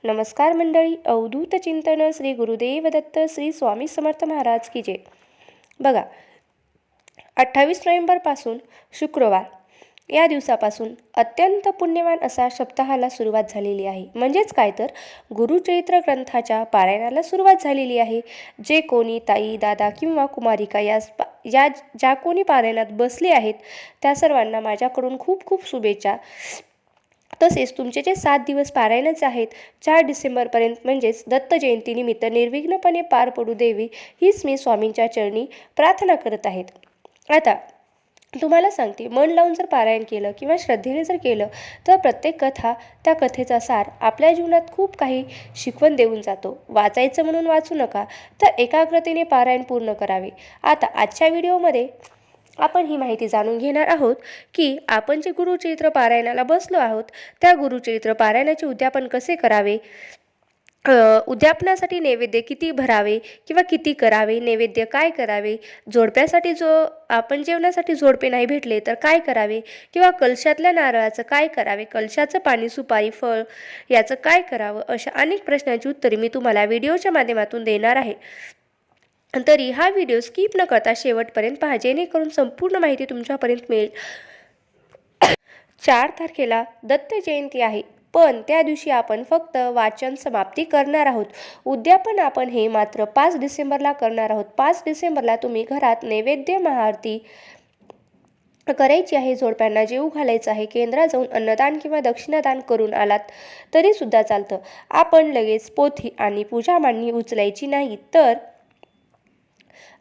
नमस्कार मंडळी, अवधूत चिंतन श्री गुरुदेव दत्त श्री स्वामी समर्थ महाराज की जय. बघा, 28 नोव्हेंबरपासून शुक्रवार या दिवसापासून अत्यंत पुण्यवान असा सप्ताहाला सुरुवात झालेली आहे. म्हणजेच काय तर गुरुचरित्र ग्रंथाच्या पारायणाला सुरुवात झालेली आहे. जे कोणी ताई, दादा किंवा कुमारिका ज्या कोणी पारायणात बसले आहेत त्या सर्वांना माझ्याकडून खूप खूप शुभेच्छा. तसेच तुमचे जे 7 दिवस पारायणच आहेत 4 डिसेंबरपर्यंत म्हणजेच दत्त जयंतीनिमित्त निर्विघ्नपणे पार पडू देवी हीच मी स्वामींच्या चरणी प्रार्थना करत आहेत. आता तुम्हाला सांगते, मन लावून जर पारायण केलं किंवा श्रद्धेने जर केलं तर प्रत्येक कथा त्या कथेचा सार आपल्या जीवनात खूप काही शिकवण देऊन जातो. वाचायचं म्हणून वाचू नका, तर एकाग्रतेने पारायण पूर्ण करावे. आता आजच्या व्हिडिओमध्ये आपण ही माहिती जाणून घेणार आहोत की आपण जे गुरुचरित्र पारायणाला बसलो आहोत त्या गुरुचरित्र पारायणाचे उद्यापन कसे करावे, उद्यापनासाठी नैवेद्य किती भरावे किंवा किती करावे, नैवेद्य काय करावे, जोडप्यासाठी आपण जेवणासाठी जोडपे नाही भेटले तर काय करावे, किंवा कलशातल्या नारळाचं काय करावे, कलशाचं पाणी, सुपारी, फळ याचं काय करावं, अशा अनेक प्रश्नांची उत्तरे मी तुम्हाला व्हिडिओच्या माध्यमातून देणार आहे. तरी हा व्हिडिओ स्किप न करता शेवटपर्यंत पहा, जेणेकरून संपूर्ण माहिती तुमच्यापर्यंत मिळेल. 4 तारखेला दत्त जयंती आहे, पण त्या दिवशी आपण फक्त वाचन समाप्ती करणार आहोत. उद्यापन आपण हे मात्र 5 डिसेंबरला करणार आहोत. 5 डिसेंबरला तुम्ही घरात नैवेद्य महाआरती करायची आहे, जोडप्यांना जेवू घालायचं आहे, केंद्रात जाऊन अन्नदान किंवा दक्षिणादान करून आलात तरी सुद्धा चालतं. आपण लगेच पोथी आणि पूजा मांडणी उचलायची नाही. तर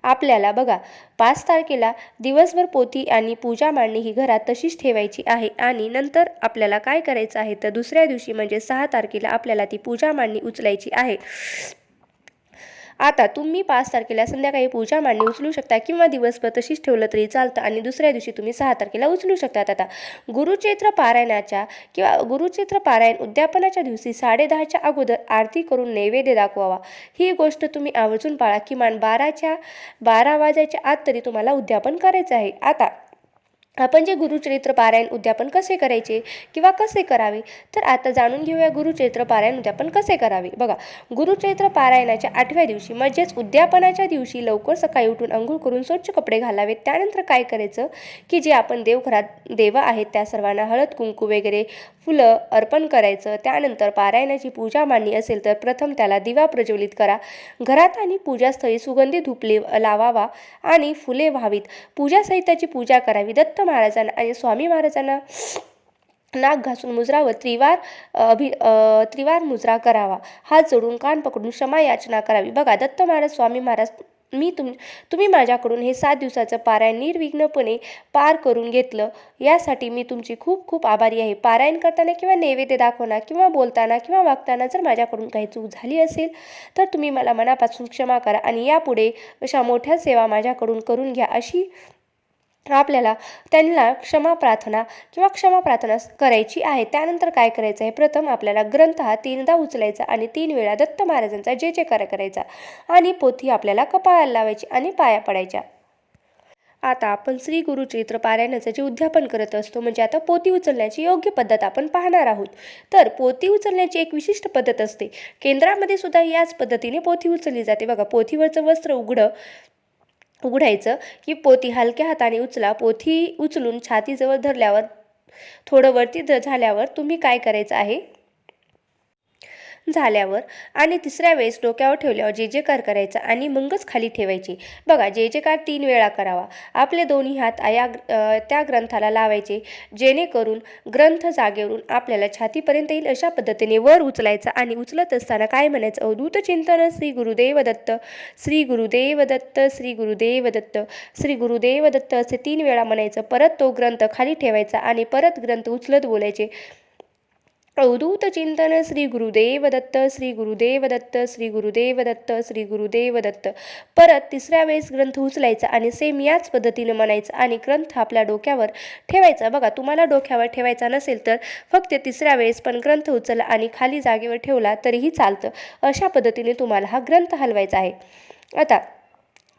आपल्याला बघा, 5 तारखेला दिवसभर पोथी आणि पूजा मांडणी ही घरात तशीच ठेवायची आहे आणि नंतर आपल्याला काय करायचं आहे तर दुसऱ्या दिवशी म्हणजे 6 तारखेला आपल्याला ती पूजा मांडणी उचलायची आहे. आता तुम्ही 5 तारखेला संध्याकाळी पूजा मांडणी उचलू शकता किंवा दिवसभर तशीच ठेवलं तरी चालतं आणि दुसऱ्या दिवशी तुम्ही 6 तारखेला उचलू शकतात. आता गुरुचरित्र पारायण उद्यापनाच्या दिवशी 10:30च्या अगोदर आरती करून नैवेद्य दाखवावा. ही गोष्ट तुम्ही आवर्जून पाळा. किमान 12 वाजायच्या आत तरी तुम्हाला उद्यापन करायचं आहे. आता आपण जे गुरुचरित्र पारायण उद्यापन कसे करायचे किंवा कसे करावे, तर आता जाणून घेऊया गुरुचरित्र पारायण उद्यापन कसे करावे. बघा, गुरुचरित्र पारायणाच्या 8व्या दिवशी म्हणजेच उद्यापनाच्या दिवशी लवकर सकाळी उठून अंघोळ करून स्वच्छ कपडे घालावेत. त्यानंतर काय करायचं की जे आपण देवघरात देव आहेत त्या सर्वांना हळद कुंकू वगैरे फुलं अर्पण करायचं. त्यानंतर पारायणाची पूजा मांडणी असेल तर प्रथम त्याला दिवा प्रज्वलित करा. घरात आणि पूजास्थळी सुगंधी धूप लावावा आणि फुले व्हावीत. पूजा साहित्याची पूजा करावी. दत्त महाराजांना आणि स्वामी महाराजांना नाक घासून मुजरावर त्रिवार मुजरा करावा. हात जोडून कान पकडून क्षमा याचना करावी. बघा, दत्त महाराज, स्वामी महाराज, तुम्ही माझ्याकडून हे 7 दिवसाचं पारायण निर्विघ्नपणे पार करून घेतलं, यासाठी मी तुमची खूप खूप आभारी आहे. पारायण करताना किंवा नैवेद्य दाखवताना किंवा बोलताना किंवा वागताना जर माझ्याकडून काही चूक झाली असेल तर तुम्ही मला मनापासून क्षमा करा आणि यापुढे अशा मोठ्या सेवा माझ्याकडून करून घ्या, अशी आपल्याला त्यांना क्षमा प्रार्थना करायची आहे. त्यानंतर काय करायचं आहे, प्रथम आपल्याला ग्रंथ हा 3दा उचलायचा आणि 3 वेळा दत्त महाराजांचा जय जयकार करायचा आणि पोथी आपल्याला कपाळाला लावायची आणि पाया पडायच्या. आता आपण श्री गुरुचरित्र पारायणाचं जे उद्यापन करत असतो म्हणजे आता पोथी उचलण्याची योग्य पद्धत आपण पाहणार आहोत. तर पोथी उचलण्याची एक विशिष्ट पद्धत असते. केंद्रामध्ये सुद्धा याच पद्धतीने पोथी उचलली जाते. बघा, पोथीवरचं वस्त्र उघडायचं की पोथी हलक्या हाताने उचला. पोथी उचलून छातीजवळ धरल्यावर थोडं वरती झाल्यावर तुम्ही काय करायचं आहे, आणि तिसऱ्या वेळेस डोक्यावर ठेवल्यावर जे जयकार करायचा आणि मगच खाली ठेवायची. बघा, जे जयकार 3 वेळा करावा. आपले दोन्ही हात त्या ग्रंथाला लावायचे, जेणेकरून ग्रंथ जागेवरून आपल्याला छातीपर्यंत येईल अशा पद्धतीने वर उचलायचा आणि उचलत असताना काय म्हणायचं, अवधूत चिंतन श्री गुरुदेव दत्त, श्री गुरुदेव दत्त, श्री गुरुदेव दत्त, श्री गुरुदेव दत्त असे 3 वेळा म्हणायचं. परत तो ग्रंथ खाली ठेवायचा आणि परत ग्रंथ उचलत बोलायचे, अवधूत चिंतन श्री गुरुदेव दत्त, श्री गुरुदेव दत्त, श्री गुरुदेव दत्त, श्री गुरुदेव दत्त. परत तिसऱ्या वेळेस ग्रंथ उचलायचा आणि सेम याच पद्धतीने म्हणायचं आणि ग्रंथ आपल्या डोक्यावर ठेवायचा. बघा, तुम्हाला डोक्यावर ठेवायचा नसेल तर फक्त तिसऱ्या वेळेस पण ग्रंथ उचलला आणि खाली जागेवर ठेवला तरीही चालतं. अशा पद्धतीने तुम्हाला हा ग्रंथ हलवायचा आहे. आता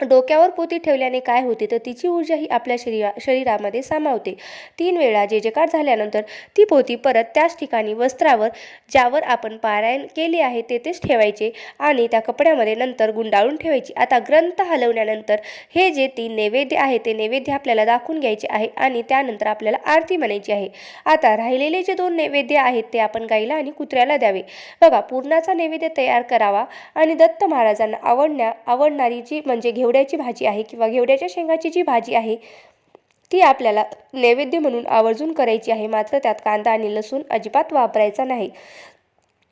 डोक्यावर पोती ठेवल्याने काय होते तर तिची ऊर्जा ही आपल्या शरीरामध्ये सामावते. 3 वेळा जे जकार झाल्यानंतर ती पोती परत त्याच ठिकाणी वस्त्रावर ज्यावर आपण पारायण केले आहे तेथेच ठेवायचे आणि त्या कपड्यामध्ये नंतर गुंडाळून ठेवायची. आता ग्रंथ हलवल्यानंतर हे जे 3 नैवेद्य आहे ते नैवेद्य आपल्याला दाखवून घ्यायचे आहे आणि त्यानंतर आपल्याला आरती म्हणायची आहे. आता राहिलेले जे 2 नैवेद्य आहेत ते आपण गाईला आणि कुत्र्याला द्यावे. बघा, पुरणाचा नैवेद्य तयार करावा आणि दत्त महाराजांना आवडणारी जी म्हणजे घेवड्याची भाजी आहे किंवा घेवड्याच्या शेंगाची जी भाजी आहे ती आपल्याला नैवेद्य म्हणून आवर्जून करायची आहे. मात्र त्यात कांदा आणि लसूण अजिबात वापरायचा नाही.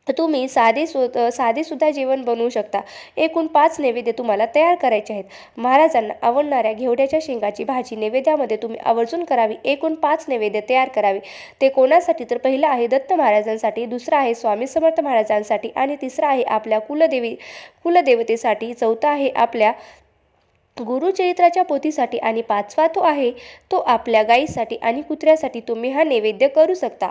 तुम्ही साधेसुद्धा जेवण बनवू शकता. एकूण 5 नैवेद्य तुम्हाला तयार करायचे आहेत. महाराजांना आवडणाऱ्या घेवड्याच्या शेंगाची भाजी नैवेद्यामध्ये तुम्ही आवर्जून करावी. एकूण 5 नैवेद्य तयार करावे. ते कोणासाठी तर पहिलं आहे दत्त महाराजांसाठी, दुसरं आहे स्वामी समर्थ महाराजांसाठी आणि तिसरं आहे आपल्या कुलदेवतेसाठी, चौथा आहे आपल्या गुरुचरित्राच्या पोथीसाठी आणि 5वा तो आपल्या गाईसाठी आणि कुत्र्यासाठी तुम्ही हा नैवेद्य करू शकता.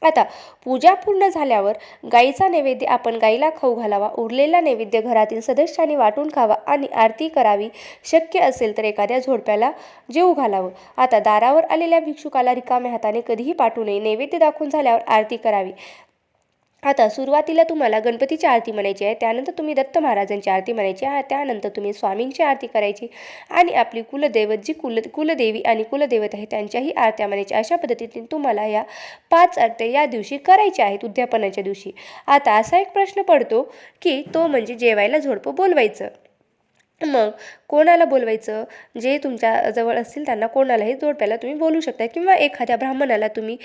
आता पूजा पूर्ण झाल्यावर गाईचा नैवेद्य आपण गाईला खाऊ घालावा. उरलेला नैवेद्य घरातील सदस्यांनी वाटून खावा आणि आरती करावी. शक्य असेल तर एखाद्या झोडप्याला जेवू घालावं. आता दारावर आलेल्या भिक्षुकाला रिकाम्या हाताने कधीही पाठवू नये. नैवेद्य दाखवून झाल्यावर आरती करावी. आता सुरुवातीला तुम्हाला गणपतीची आरती म्हणायची आहे, त्यानंतर तुम्ही दत्त महाराजांची आरती म्हणायची आहे, त्यानंतर तुम्ही स्वामींची आरती करायची आणि आपली कुलदेवी आणि कुलदैवत आहे त्यांच्याही आरत्या म्हणायच्या. अशा पद्धतीने तुम्हाला या 5 आरत्या या दिवशी करायच्या आहेत उद्यापनाच्या दिवशी. आता असा एक प्रश्न पडतो की तो म्हणजे जेवायला झोडपं बोलवायचं. मग कोणाला बोलवायचं? जे तुमच्या जवळ असतील त्यांना कोणालाही जोडप्याला तुम्ही बोलू शकता किंवा एखाद्या ब्राह्मणाला तुम्ही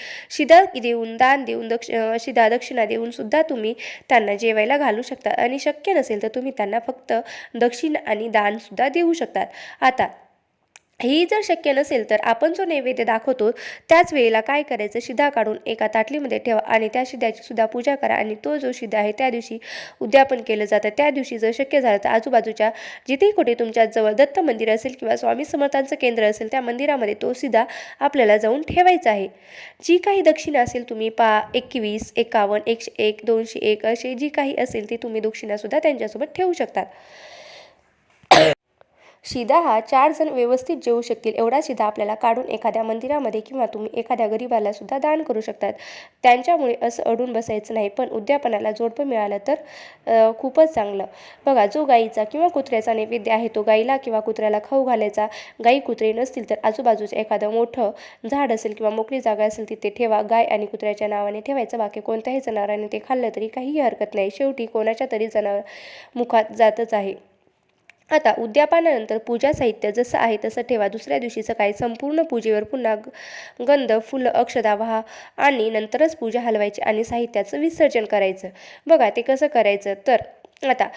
दान देऊन दक्षिणा देऊन सुद्धा तुम्ही त्यांना जेवायला घालू शकता आणि शक्य नसेल तर तुम्ही त्यांना फक्त दक्षिणा आणि दान सुद्धा देऊ शकतात. आता ही जर शक्य नसेल तर आपण जो नैवेद्य दाखवतो त्याच वेळेला काय करायचं, शिधा काढून एका ताटलीमध्ये ठेवा आणि त्या शिध्याची सुद्धा पूजा करा आणि तो जो शिधा आहे त्या दिवशी उद्यापन केलं जातं. त्या दिवशी जर शक्य झालं तर आजूबाजूच्या जिथेही कुठे तुमच्या जवळ दत्त मंदिर असेल किंवा स्वामी समर्थांचं केंद्र असेल त्या मंदिरामध्ये तो शिधा आपल्याला जाऊन ठेवायचा आहे. जी काही दक्षिणा असेल तुम्ही 21, 51, 101, 201 असे जी काही असेल ती तुम्ही दक्षिणासुद्धा त्यांच्यासोबत ठेवू शकतात. शिधा हा 4 जण व्यवस्थित जेवू शकतील एवढा शिधा आपल्याला काढून एखाद्या मंदिरामध्ये किंवा तुम्ही एखाद्या गरीबाला सुद्धा दान करू शकतात. त्यांच्यामुळे असं अडून बसायचं नाही. पण उद्यापनाला जोडपं मिळालं तर खूपच चांगलं. बघा, जो गाईचा किंवा कुत्र्याचा नैवेद्य आहे तो गाईला किंवा कुत्र्याला खाऊ घालायचा. गाई कुत्रे नसतील तर आजूबाजूचं एखादं मोठं झाड असेल किंवा मोकळी जागा असेल तिथे ठेवा. गाय आणि कुत्र्याच्या नावाने ठेवायचं. बाकी कोणत्याही जनावरांनी ते खाल्लं तरी काहीही हरकत नाही. शेवटी कोणाच्या तरी जनावर मुखात जातच आहे. आता उद्यापनानंतर पूजा साहित्य जसं आहे तसं ठेवा. दुसऱ्या दिवशी सकाळी संपूर्ण पूजेवर पुन्हा गंध, फुलं, अक्षता वाहा आणि नंतरच पूजा हलवायची आणि साहित्याचं विसर्जन करायचं. बघा ते कसं करायचं तर आता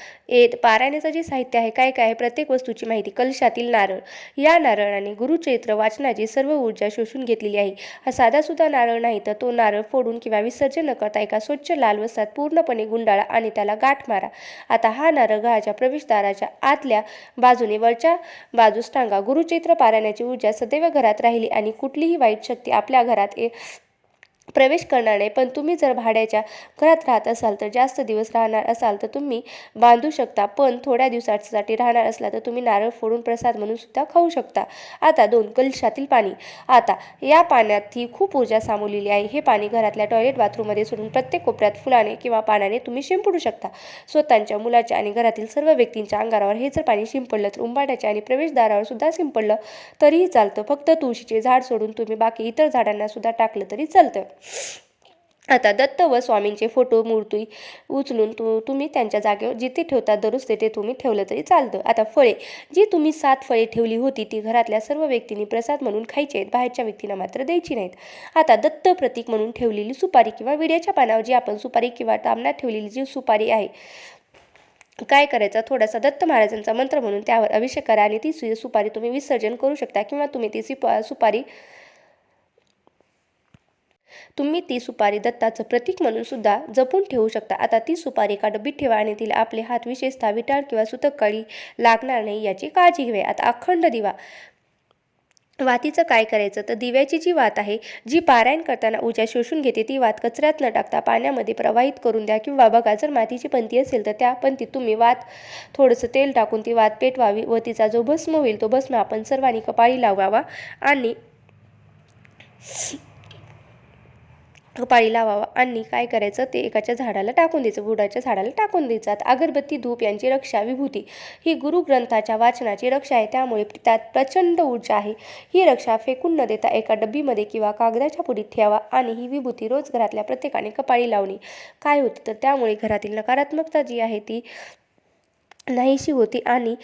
पारायणाचं जे साहित्य आहे काय काय आहे प्रत्येक वस्तूची माहिती. कलशातील नारळ, या नारळाने गुरुचरित्र वाचनाची सर्व ऊर्जा शोषून घेतलेली आहे. हा साधासुद्धा नारळ नाही तर तो नारळ फोडून किंवा विसर्जन न करता एका स्वच्छ लाल वस्त्रात पूर्णपणे गुंडाळा आणि त्याला गाठ मारा. आता हा नारळ घराच्या प्रवेशद्वाराच्या आतल्या बाजूने वरच्या बाजूस टांगा. गुरुचरित्र पारायणाची ऊर्जा सदैव घरात राहिली आणि कुठलीही वाईट शक्ती आपल्या घरात प्रवेश करणार नाही. पण तुम्ही जर भाड्याच्या घरात राहत असाल तर जास्त दिवस राहणार असाल तर तुम्ही बांधू शकता. पण थोड्या दिवसासाठी राहणार असला तर तुम्ही नारळ फोडून प्रसाद म्हणून सुद्धा खाऊ शकता. आता 2 कलशातील पाणी. आता या पाण्यात ही खूप ऊर्जा सामावलेली आहे. हे पाणी घरातल्या टॉयलेट बाथरूममध्ये सोडून प्रत्येक कोपऱ्यात फुलाने किंवा पाण्याने तुम्ही शिंपडू शकता. स्वतःच्या, मुलाच्या आणि घरातील सर्व व्यक्तींच्या अंगावर हे जर पाणी शिंपडलं तर उंबाड्याच्या आणि प्रवेशद्वारावर सुद्धा शिंपडलं तरीही चालतं. फक्त तुळशीचे झाड सोडून तुम्ही बाकी इतर झाडांना सुद्धा टाकलं तरी चालतं. आता दत्त व स्वामींचे फोटो, मूर्ती उचलून तुम्ही त्यांच्या जागेवर जिथे ठेवतात दररोज तेथे तुम्ही ठेवलं तरी चालतं. आता फळे, जी तुम्ही 7 फळे ठेवली होती ती घरातल्या सर्व व्यक्तींनी प्रसाद म्हणून खायची आहेत. बाहेरच्या व्यक्तींना मात्र द्यायची नाहीत. आता दत्त प्रतीक म्हणून ठेवलेली सुपारी किंवा विड्याच्या पानावर जी आपण सुपारी किंवा तांबण्यात ठेवलेली जी सुपारी आहे काय करायचं, थोडासा दत्त महाराजांचा मंत्र म्हणून त्यावर अभिषेक करा आणि ती सुपारी तुम्ही विसर्जन करू शकता किंवा तुम्ही ती सुपारी दत्ताचं प्रतीक म्हणून सुद्धा जपून ठेवू शकता. आता ती सुपारी एका डब्बीत ठेवा आणि तिला आपले हात विशेषतः विटाळ किंवा सुतक काळी लागणार नाही याची काळजी घ्यावी. आता अखंड दिवा वातीचं काय करायचं तर दिव्याची जी वात आहे, जी पारायण करताना ऊर्जा शोषून घेते, ती वात कचऱ्यात न टाकता पाण्यामध्ये प्रवाहित करून द्या. किंवा बघा, जर मातीची पंती असेल तर त्या पंतीत तुम्ही वात थोडंसं तेल टाकून ती वात पेटवावी व तिचा जो भस्म होईल तो भस्म आपण सर्वांनी कपाळी लावावा आणि आणि काय करायचं, ते एकाच्या झाडाला टाकून द्यायचं, बुडाच्या झाडाला टाकून द्यायचं. अगरबत्ती, धूप यांची रक्षा, विभूती ही गुरुग्रंथाच्या वाचनाची रक्षा आहे, त्यामुळे त्यात प्रचंड ऊर्जा आहे. ही रक्षा फेकून न देता एका डब्बीमध्ये किंवा कागदाच्या पुडीत ठेवा आणि ही विभूती रोज घरातल्या प्रत्येकाने कपाळी लावणे. काय होतं तर त्यामुळे घरातील नकारात्मकता जी आहे ती नाहीशी होती आणि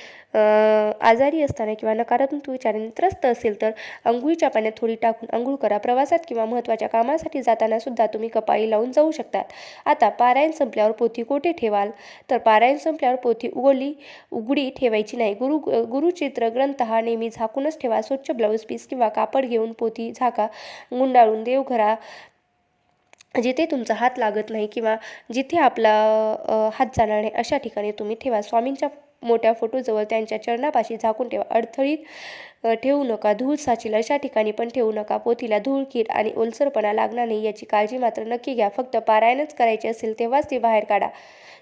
आजारी असताना किंवा नकारात्मक विचारांनी त्रस्त असेल तर अंघोळीच्या पाण्यात थोडी टाकून अंघोळ करा. प्रवासात किंवा महत्त्वाच्या कामासाठी जाताना सुद्धा तुम्ही कपाळी लावून जाऊ शकतात. आता पारायण संपल्यावर पोथी कोठे ठेवाल तर पारायण संपल्यावर पोथी उघडी ठेवायची नाही. गुरुचित्र ग्रंथ हा नेहमी झाकूनच ठेवा. स्वच्छ ब्लाऊज पीस किंवा कापड घेऊन पोथी झाका. गुंडाळून देवघरा जिथे तुमचा हात लागत नाही किंवा जिथे आपला हात जाणार नाही अशा ठिकाणी तुम्ही ठेवा. स्वामींच्या मोठ्या फोटोजवळ त्यांच्या चरणापाशी झाकून ठेवा. अडथळीत ठेवू नका. धूळ साचेल अशा ठिकाणी पण ठेवू नका. पोथीला धूळ, कीड आणि ओलसरपणा लागणार नाही याची काळजी मात्र नक्की घ्या. फक्त पारायणच करायचे असेल तेव्हाच ती बाहेर काढा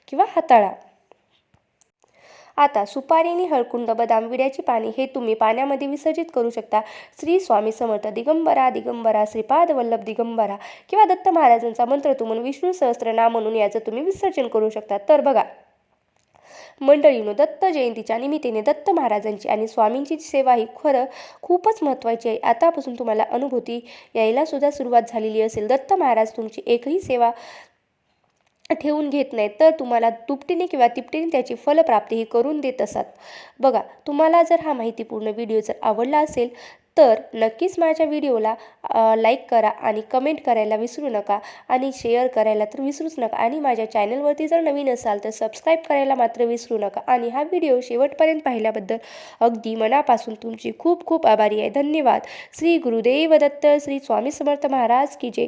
किंवा हाताळा. आता सुपारी, हळकुंड, बदाम, विड्याची पाने हे तुम्ही पाण्यामध्ये विसर्जित करू शकता. श्री स्वामी समर्थ दिगंबरा दिगंबरा, श्रीपाद वल्लभ दिगंबरा किंवा दत्त महाराजांचा मंत्र तुम्ही विष्णू सहस्त्रनाम म्हणून याचं तुम्ही विसर्जन करू शकता. तर बघा मंडळींनो, दत्त जयंतीच्या निमित्ताने दत्त महाराजांची आणि स्वामींची सेवा ही खूपच महत्त्वाची आहे. आतापासून तुम्हाला अनुभूती यायला सुद्धा सुरुवात झालेली असेल. दत्त महाराज तुमची एकही सेवा ठेवून घेत नाहीत, तर तुम्हाला दुपटीने किंवा तिपटीने त्याची फलप्राप्ती ही करून देत असतात. बघा, तुम्हाला जर हा माहितीपूर्ण व्हिडिओ जर आवडला असेल तर नक्कीच माझ्या व्हिडिओला लाईक करा आणि कमेंट करायला विसरू नका आणि शेअर करायला तर विसरूच नका. आणि माझ्या चॅनलवरती जर नवीन असाल तर सबस्क्राईब करायला मात्र विसरू नका. आणि हा व्हिडिओ शेवटपर्यंत पाहिल्याबद्दल अगदी मनापासून तुमची खूप खूप आभारी आहे. धन्यवाद. श्री गुरुदेव दत्त. श्री स्वामी समर्थ महाराज की जय.